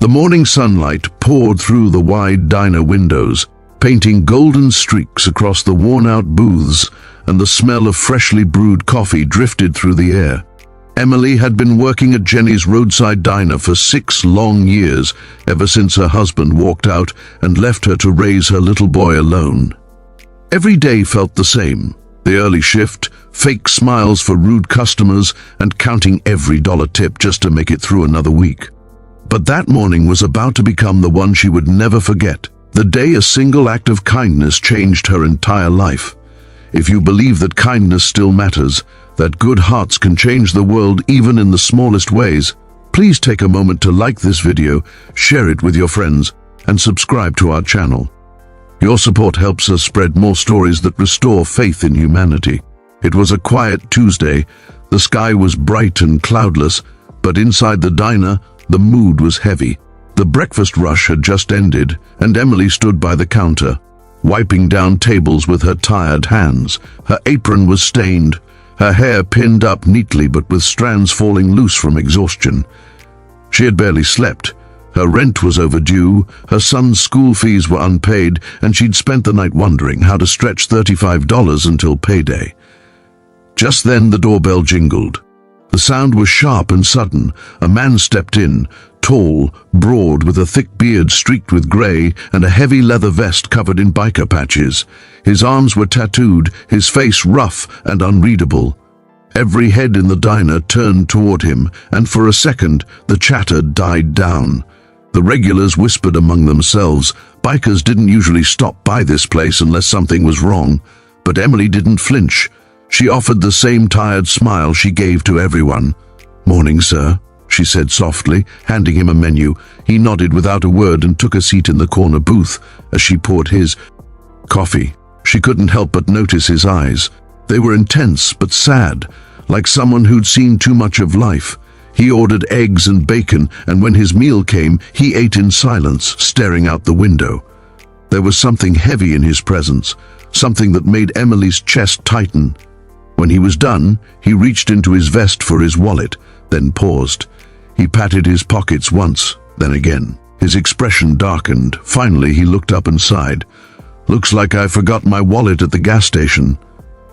The morning sunlight poured through the wide diner windows, painting golden streaks across the worn-out booths, and the smell of freshly brewed coffee drifted through the air. Emily had been working at Jenny's roadside diner for 6 long years, ever since her husband walked out and left her to raise her little boy alone. Every day felt the same: the early shift, fake smiles for rude customers, and counting every dollar tip just to make it through another week. But that morning was about to become the one she would never forget, the day a single act of kindness changed her entire life. If you believe that kindness still matters, that good hearts can change the world even in the smallest ways, please take a moment to like this video, share it with your friends, and subscribe to our channel. Your support helps us spread more stories that restore faith in humanity. It was a quiet Tuesday. The sky was bright and cloudless, but inside the diner, the mood was heavy. The breakfast rush had just ended, and Emily stood by the counter, wiping down tables with her tired hands. Her apron was stained, her hair pinned up neatly but with strands falling loose from exhaustion. She had barely slept. Her rent was overdue, her son's school fees were unpaid, and she'd spent the night wondering how to stretch $35 until payday. Just then the doorbell jingled. The sound was sharp and sudden. A man stepped in, tall, broad, with a thick beard streaked with grey and a heavy leather vest covered in biker patches. His arms were tattooed, his face rough and unreadable. Every head in the diner turned toward him, and for a second the chatter died down. The regulars whispered among themselves. Bikers didn't usually stop by this place unless something was wrong, but Emily didn't flinch. She offered the same tired smile she gave to everyone. "Morning, sir," she said softly, handing him a menu. He nodded without a word and took a seat in the corner booth as she poured his coffee. She couldn't help but notice his eyes. They were intense but sad, like someone who'd seen too much of life. He ordered eggs and bacon, and when his meal came, he ate in silence, staring out the window. There was something heavy in his presence, something that made Emily's chest tighten. When he was done, he reached into his vest for his wallet, then paused. He patted his pockets once, then again. His expression darkened. Finally, he looked up and sighed. "Looks like I forgot my wallet at the gas station."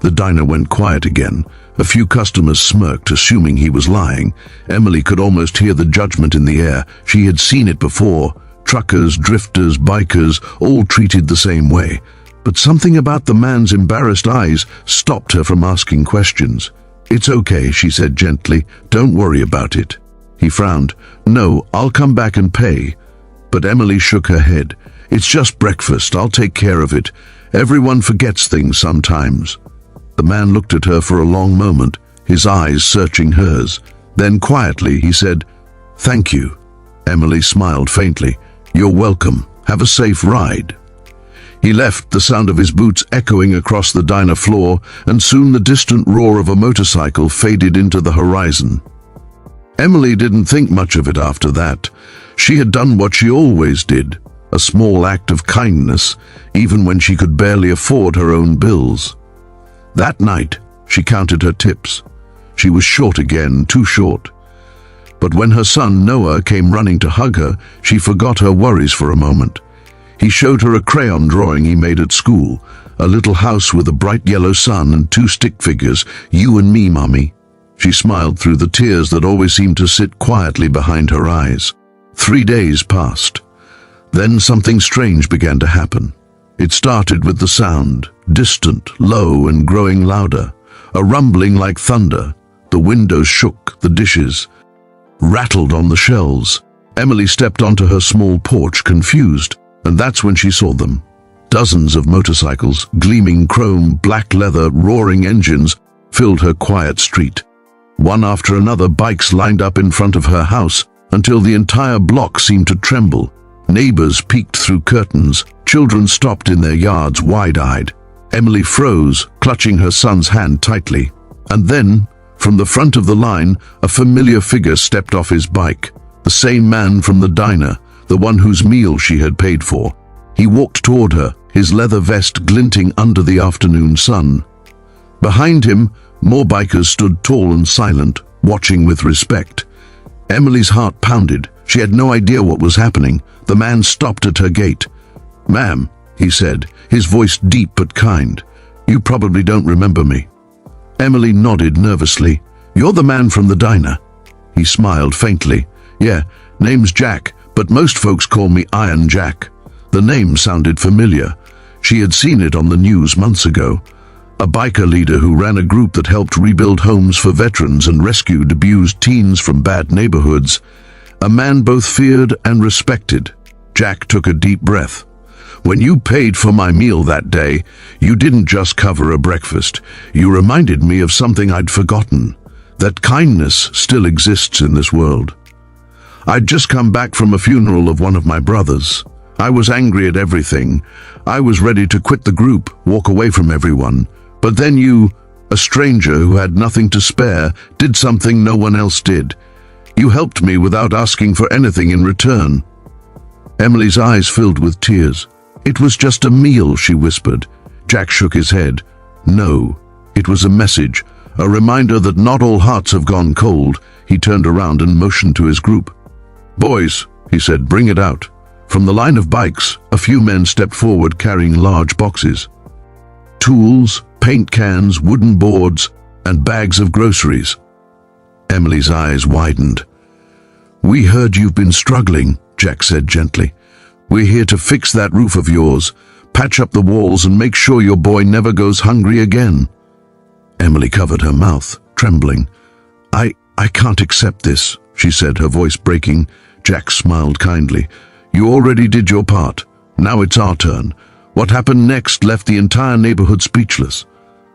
The diner went quiet again. A few customers smirked, assuming he was lying. Emily could almost hear the judgment in the air. She had seen it before. Truckers, drifters, bikers, all treated the same way. But something about the man's embarrassed eyes stopped her from asking questions. "It's okay," she said gently. "Don't worry about it." He frowned. "No, I'll come back and pay." But Emily shook her head. "It's just breakfast. I'll take care of it. Everyone forgets things sometimes." The man looked at her for a long moment, his eyes searching hers. Then quietly he said, "Thank you." Emily smiled faintly. "You're welcome. Have a safe ride." He left, the sound of his boots echoing across the diner floor, and soon the distant roar of a motorcycle faded into the horizon. Emily didn't think much of it after that. She had done what she always did, a small act of kindness, even when she could barely afford her own bills. That night, she counted her tips. She was short again, too short. But when her son Noah came running to hug her, she forgot her worries for a moment. He showed her a crayon drawing he made at school, a little house with a bright yellow sun and 2 stick figures, "You and me, Mommy." She smiled through the tears that always seemed to sit quietly behind her eyes. 3 days passed. Then something strange began to happen. It started with the sound, distant, low, and growing louder, a rumbling like thunder. The windows shook, the dishes rattled on the shelves. Emily stepped onto her small porch, confused. And that's when she saw them. Dozens of motorcycles, gleaming chrome, black leather, roaring engines, filled her quiet street. One after another, bikes lined up in front of her house until the entire block seemed to tremble. Neighbors peeked through curtains. Children stopped in their yards, wide-eyed. Emily froze, clutching her son's hand tightly. And then, from the front of the line, a familiar figure stepped off his bike. The same man from the diner, the one whose meal she had paid for. He walked toward her, his leather vest glinting under the afternoon sun. Behind him, more bikers stood tall and silent, watching with respect. Emily's heart pounded. She had no idea what was happening. The man stopped at her gate. "Ma'am," he said, his voice deep but kind, "you probably don't remember me." Emily nodded nervously. "You're the man from the diner." He smiled faintly. "Yeah, name's Jack, but most folks call me Iron Jack." The name sounded familiar. She had seen it on the news months ago. A biker leader who ran a group that helped rebuild homes for veterans and rescued abused teens from bad neighborhoods. A man both feared and respected. Jack took a deep breath. "When you paid for my meal that day, you didn't just cover a breakfast. You reminded me of something I'd forgotten, that kindness still exists in this world." "I'd just come back from a funeral of one of my brothers. I was angry at everything. I was ready to quit the group, walk away from everyone. But then you, a stranger who had nothing to spare, did something no one else did. You helped me without asking for anything in return." Emily's eyes filled with tears. "It was just a meal," she whispered. Jack shook his head. "No, it was a message, a reminder that not all hearts have gone cold." He turned around and motioned to his group. "Boys," he said, "bring it out." From the line of bikes, a few men stepped forward carrying large boxes. Tools, paint cans, wooden boards, and bags of groceries. Emily's eyes widened. "We heard you've been struggling," Jack said gently. "We're here to fix that roof of yours, patch up the walls, and make sure your boy never goes hungry again." Emily covered her mouth, trembling. I can't accept this," she said, her voice breaking. Jack smiled kindly. "You already did your part. Now it's our turn." What happened next left the entire neighborhood speechless.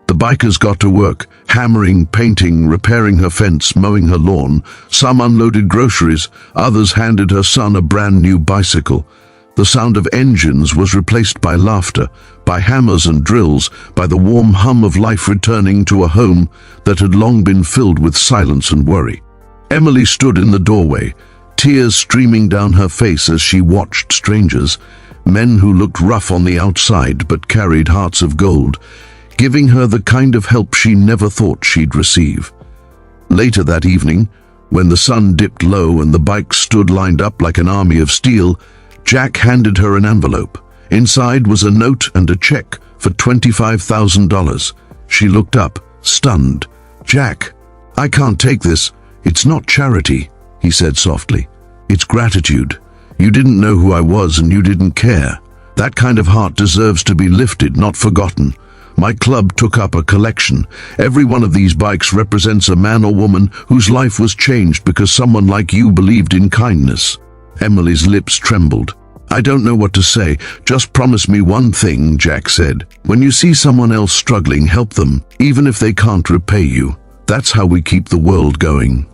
The bikers got to work, hammering, painting, repairing her fence, mowing her lawn. Some unloaded groceries, others handed her son a brand new bicycle. The sound of engines was replaced by laughter, by hammers and drills, by the warm hum of life returning to a home that had long been filled with silence and worry. Emily stood in the doorway, tears streaming down her face as she watched strangers, men who looked rough on the outside but carried hearts of gold, giving her the kind of help she never thought she'd receive. Later that evening, when the sun dipped low and the bikes stood lined up like an army of steel, Jack handed her an envelope. Inside was a note and a check for $25,000. She looked up, stunned. "Jack, I can't take this. It's not charity," he said softly. "It's gratitude. You didn't know who I was and you didn't care. That kind of heart deserves to be lifted, not forgotten." My club took up a collection. Every one of these bikes represents a man or woman whose life was changed because someone like you believed in kindness. Emily's lips trembled. "I don't know what to say. Just promise me one thing," Jack said. "When you see someone else struggling, help them, even if they can't repay you. That's how we keep the world going."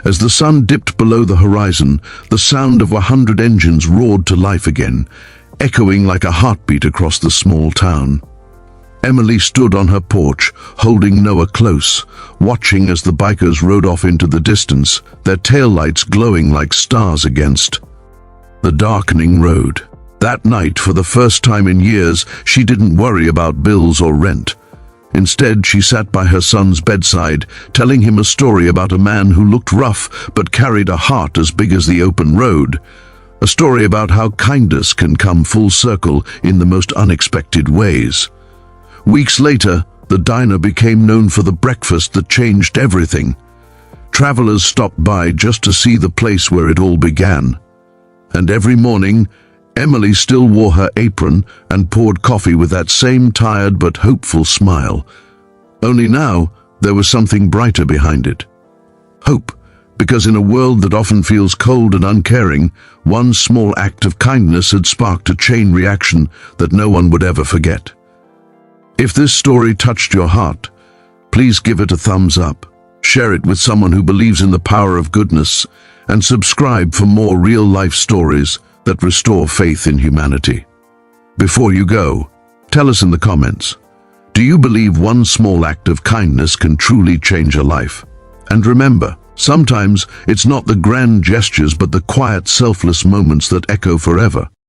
As the sun dipped below the horizon, the sound of 100 engines roared to life again, echoing like a heartbeat across the small town. Emily stood on her porch, holding Noah close, watching as the bikers rode off into the distance, their taillights glowing like stars against the darkening road. That night, for the first time in years, she didn't worry about bills or rent. Instead, she sat by her son's bedside, telling him a story about a man who looked rough but carried a heart as big as the open road. A story about how kindness can come full circle in the most unexpected ways. Weeks later, the diner became known for the breakfast that changed everything. Travelers stopped by just to see the place where it all began. And every morning, Emily still wore her apron and poured coffee with that same tired but hopeful smile. Only now, there was something brighter behind it. Hope, because in a world that often feels cold and uncaring, one small act of kindness had sparked a chain reaction that no one would ever forget. If this story touched your heart, please give it a thumbs up, share it with someone who believes in the power of goodness, and subscribe for more real-life stories that restore faith in humanity. Before you go, tell us in the comments, do you believe one small act of kindness can truly change a life? And remember, sometimes it's not the grand gestures but the quiet, selfless moments that echo forever.